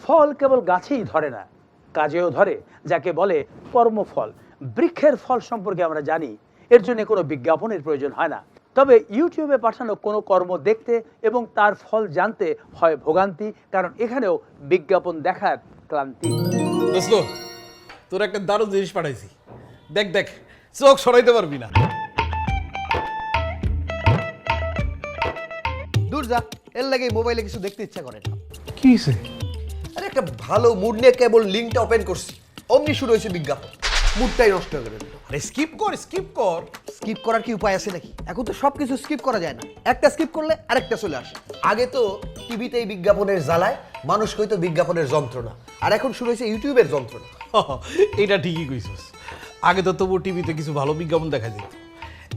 ফল কেবল গাছেই ধরে না, কাজেও ধরে, যাকে বলে কর্মফল। বৃক্ষের ফল সম্পর্কে আমরা জানি, এর জন্য কোনো বিজ্ঞাপনের প্রয়োজন হয় না। তবে ইউটিউবে পাঠানো কোনো কর্ম দেখতে এবং তার ফল জানতে হয় ভোগান্তি, কারণ এখানেও বিজ্ঞাপন দেখার ক্লান্তি। দোস্ত, তোর একটা দারুণ জিনিস পাঠাইছি, দেখ দেখ, চোখ সরাইতে পারবি না। দূর যা, এর লাগে মোবাইলে কিছু দেখতে ইচ্ছা করে না। কি হয়েছে? আরে একটা ভালো মুড নিয়ে কেবল লিঙ্কটা ওপেন করছি, অমনি শুরু হয়েছে বিজ্ঞাপন। মুডটাই নষ্ট করে দিল। আরে স্কিপ কর, স্কিপ কর। স্কিপ করার কি উপায় আছে নাকি? এখন তো সবকিছু স্কিপ করা যায় না, একটা স্কিপ করলে আরেকটা চলে আসে। আগে তো টিভিতে এই বিজ্ঞাপনের জ্বালায় মানুষ কইতো বিজ্ঞাপনের যন্ত্রণা, আর এখন শুরু হয়েছে ইউটিউবের যন্ত্রণা। এটা ঠিকই কইছস। আগে তো তবু টিভিতে কিছু ভালো বিজ্ঞাপন দেখা যেত,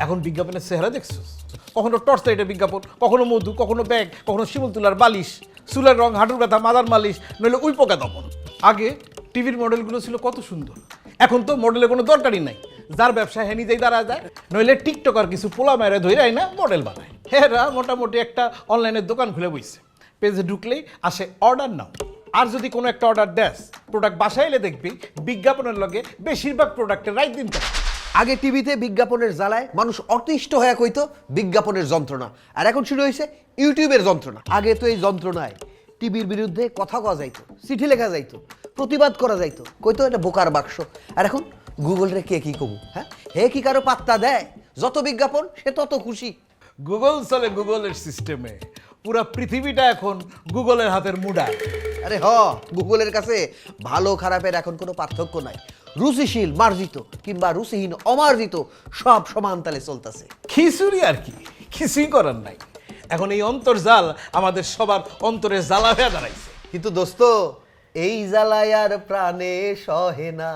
এখন বিজ্ঞাপনের চেহারা দেখছস। কখনো টর্চ লাইটের বিজ্ঞাপন, কখনো মধু, কখনো ব্যাগ, কখনো শিমুল তুলার বালিশ, চুলের রং, হাঁটুর ব্যথা, মাদার মালিশ, নইলে উই পোকা দমন। আগে টিভির মডেলগুলো ছিল কত সুন্দর, এখন তো মডেলের কোনো দরকারই নাই। যার ব্যবসা হ্যাঁ নিজেই দাঁড়া যায়, নইলে টিকটকার কিছু পোলা মেরে ধইরাই না মডেল বানায়। হেরা মোটামুটি একটা অনলাইনের দোকান খুলে বইছে, পেজে ঢুকলেই আসে অর্ডার নাও। আর যদি কোনো একটা অর্ডার দেস, প্রোডাক্ট বাসায় এলে দেখবি বিজ্ঞাপনের লগে বেশিরভাগ প্রোডাক্টের রাইট দিন থাকে। আগে টিভিতে বিজ্ঞাপনের জ্বালায় মানুষ অতিষ্ঠ হয়ে কইতো বিজ্ঞাপনের যন্ত্রণা, আর এখন শুরু হয়েছে ইউটিউবের যন্ত্রণা। আগে তো এই যন্ত্রণায় টিভির বিরুদ্ধে কথা কওয়া যাইতো, চিঠি লেখা যাইতো, প্রতিবাদ করা যাইতো, কইতো এটা বোকার বাক্স। আর এখন গুগল রে কে কি কবু, হ্যাঁ হে কি কারো পাত্তা দেয়? যত বিজ্ঞাপন সে তত খুশি। গুগল চলে গুগলের সিস্টেমে, পুরা পৃথিবীটা এখন গুগলের হাতের মুঠা। আরে গুগলের কাছে ভালো খারাপের এখন কোনো পার্থক্য নাই। রুচিশীল মার্জিত কিংবা রুচিহীন অমার্জিত সব সমান তালে চলতেছে। খিচুড়ি আর কি, কিছুই করার নাই। এখন এই অন্তর্জাল আমাদের সবার অন্তরে জ্বালা হয়ে দাঁড়াইছে। কিন্তু দোস্ত, এই জ্বালায় আর প্রাণে সহে না।